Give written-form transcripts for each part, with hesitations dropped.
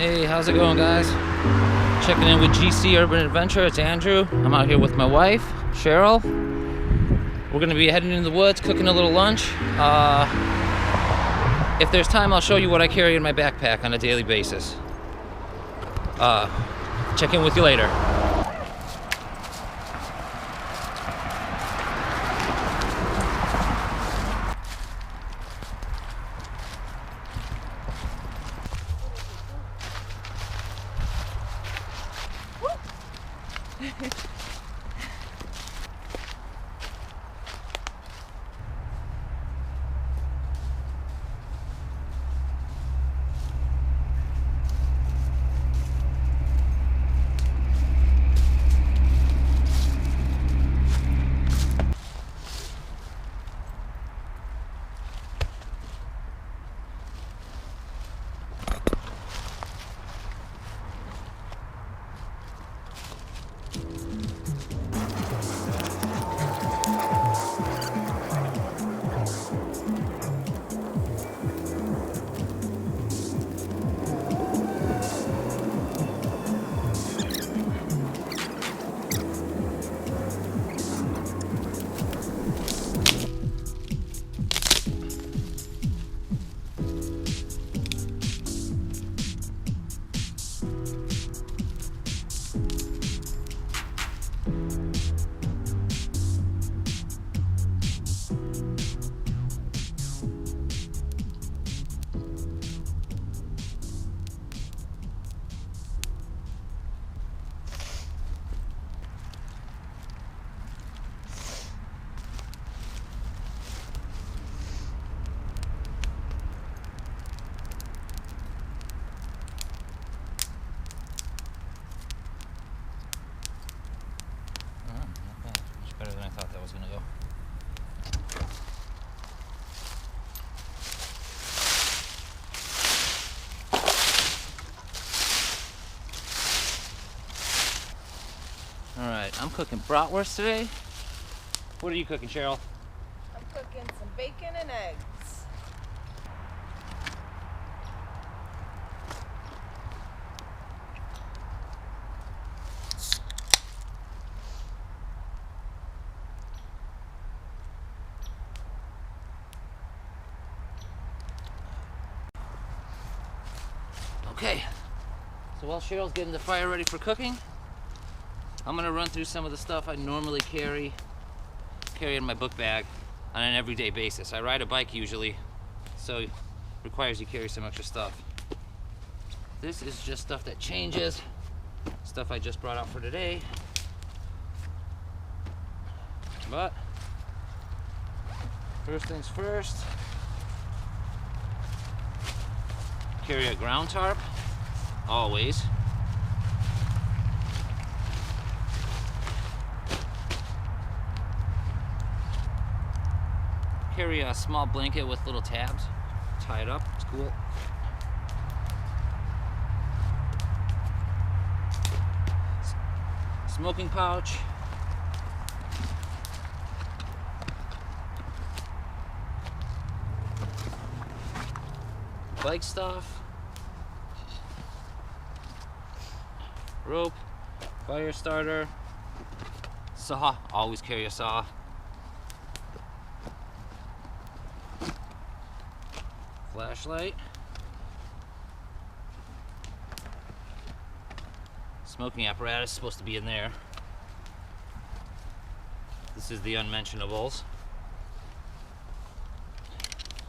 Hey, how's it going, guys? Checking in with GC Urban Adventure. It's Andrew. I'm out here with my wife, Cheryl. We're gonna be heading into the woods, cooking a little lunch. If there's time, I'll show you what I carry in my backpack on a daily basis. Check in with you later. Better than I thought that was gonna go. All right, I'm cooking bratwurst today. What are you cooking, Cheryl? I'm cooking some bacon and eggs. Okay, so while Cheryl's getting the fire ready for cooking, I'm gonna run through some of the stuff I normally carry in my book bag on an everyday basis. I ride a bike usually, so it requires you carry some extra stuff. This is just stuff that changes, stuff I just brought out for today. But first things first, carry a ground tarp, always. Carry a small blanket with little tabs, tie it up, it's cool. Smoking pouch. Bike stuff. Rope, fire starter, saw, always carry a saw. Flashlight. Smoking apparatus is supposed to be in there. This is the unmentionables.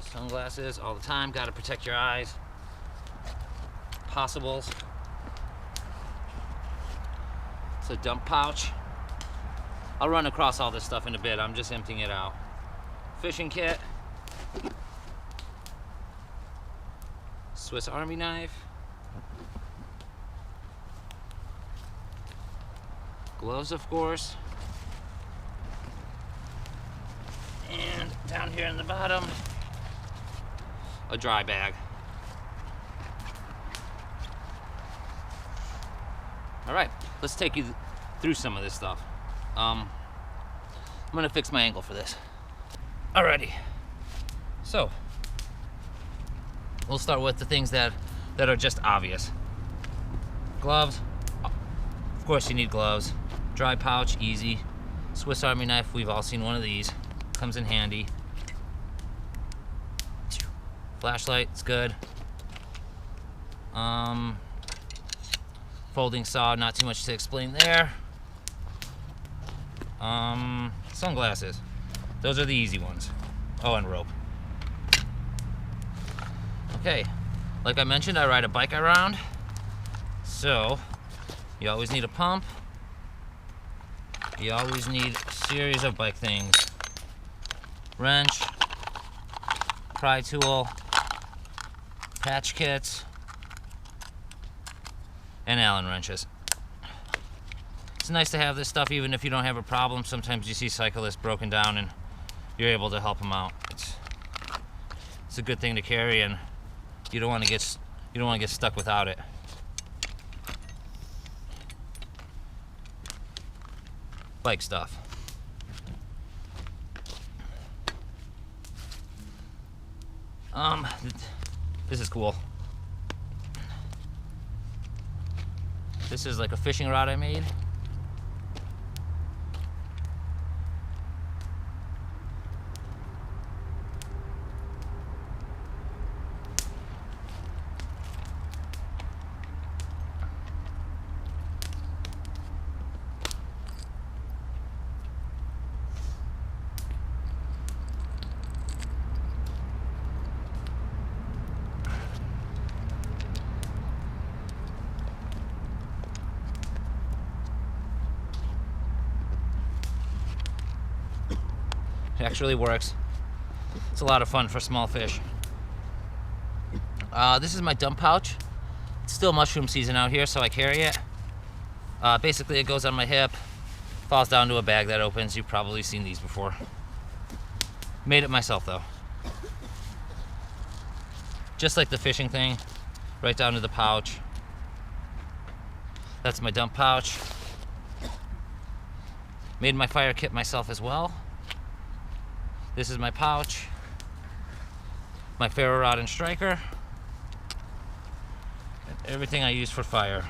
Sunglasses all the time, gotta protect your eyes. Possibles. It's a dump pouch. I'll run across all this stuff in a bit, I'm just emptying it out. Fishing kit. Swiss Army knife. Gloves, of course. And down here in the bottom, a dry bag. All right, let's take you through some of this stuff. I'm gonna fix my angle for this. Alrighty, so we'll start with the things that are just obvious. Gloves. Of course you need gloves. Dry pouch, easy. Swiss Army knife, we've all seen one of these. Comes in handy. Flashlight, it's good. Folding saw, not too much to explain there. Sunglasses. Those are the easy ones. Oh, and rope. Okay, like I mentioned, I ride a bike around. So, you always need a pump. You always need a series of bike things. Wrench, pry tool, patch kits, and Allen wrenches. It's nice to have this stuff even if you don't have a problem. Sometimes you see cyclists broken down and you're able to help them out. It's a good thing to carry, and you don't want to get stuck without it. Bike stuff. This is cool. This is like a fishing rod I made. It actually works. It's a lot of fun for small fish. This is my dump pouch. It's still mushroom season out here, so I carry it. Basically, it goes on my hip, falls down to a bag that opens. You've probably seen these before. Made it myself, though. Just like the fishing thing, right down to the pouch. That's my dump pouch. Made my fire kit myself as well. This is my pouch, my ferro rod and striker, and everything I use for fire.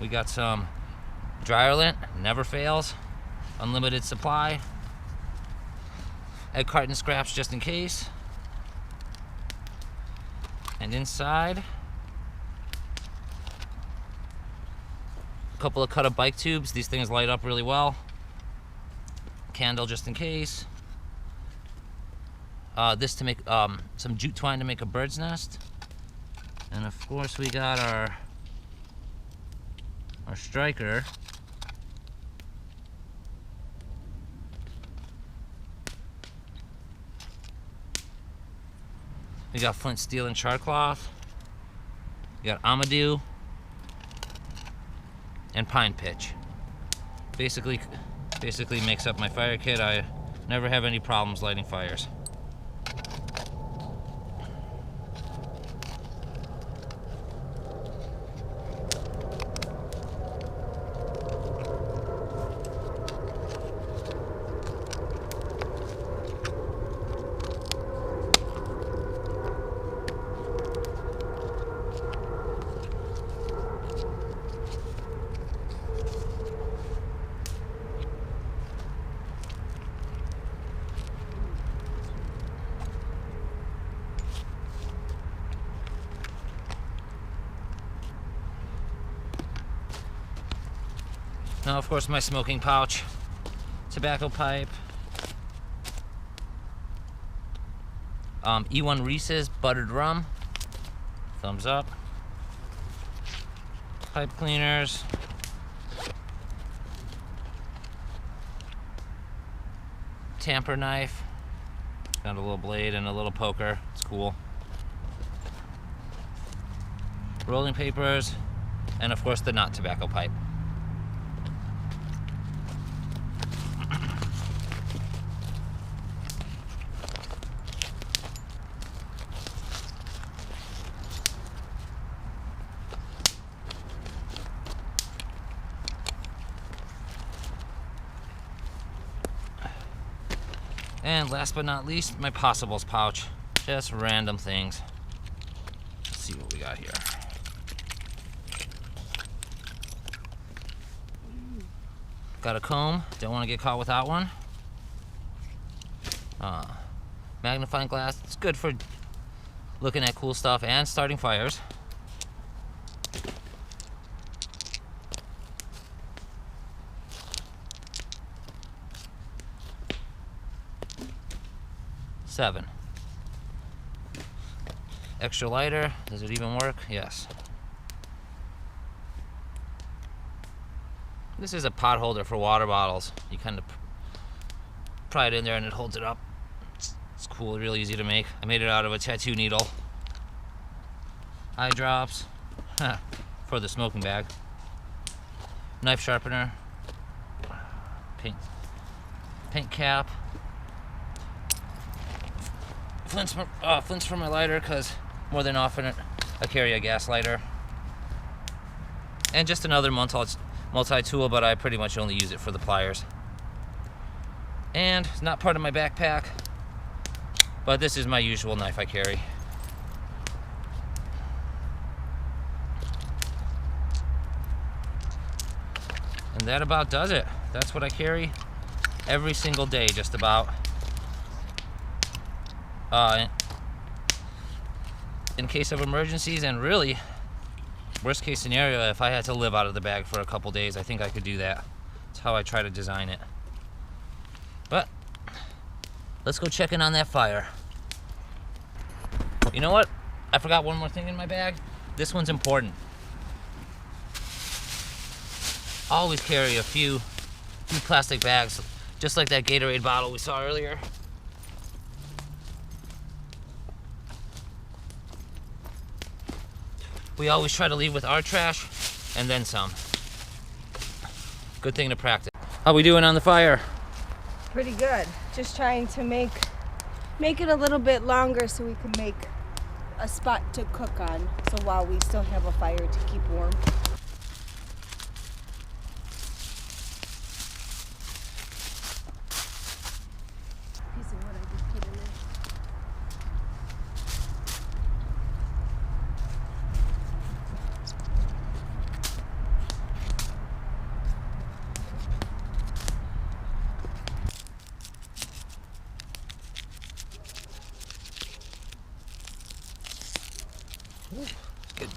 We got some dryer lint, never fails, unlimited supply, egg carton scraps just in case, and inside, a couple of cut-up bike tubes. These things light up really well. Candle just in case. This to make some jute twine to make a bird's nest, and of course we got our striker. We got flint steel and char cloth. We got Amadou and pine pitch. Basically makes up my fire kit. I never have any problems lighting fires. Now, of course, my smoking pouch, tobacco pipe, E1 Reese's buttered rum, thumbs up, pipe cleaners, tamper knife, got a little blade and a little poker, it's cool, rolling papers, and of course the not tobacco pipe. And last but not least, my possibles pouch. Just random things. Let's see what we got here. Got a comb, don't want to get caught without one. Magnifying glass, it's good for looking at cool stuff and starting fires. Seven. Extra lighter, does it even work? Yes. This is a pot holder for water bottles. You kind of pry it in there and it holds it up. It's cool, really easy to make. I made it out of a tattoo needle. Eye drops for the smoking bag. Knife sharpener. Paint cap. Flints for my lighter, because more than often I carry a gas lighter. And just another multi-tool, but I pretty much only use it for the pliers. And it's not part of my backpack, but this is my usual knife I carry. And that about does it. That's what I carry every single day, just about. In case of emergencies, and really, worst case scenario, if I had to live out of the bag for a couple days, I think I could do that. That's how I try to design it. But let's go check in on that fire. You know what? I forgot one more thing in my bag. This one's important. Always carry a few plastic bags, just like that Gatorade bottle we saw earlier. We always try to leave with our trash and then some. Good thing to practice. How we doing on the fire? Pretty good. Just trying to make it a little bit longer so we can make a spot to cook on. So while we still have a fire to keep warm. Piece of wood I just put in there. Good.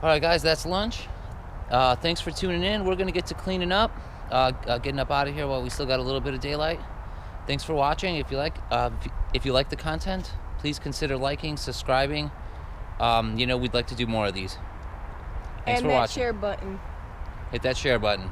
All right, guys, that's lunch. Thanks for tuning in. We're gonna get to cleaning up, getting up out of here while we still got a little bit of daylight. Thanks for watching. If you like the content, please consider liking, subscribing. We'd like to do more of these. Thanks And for that watching. share button. Hit that share button.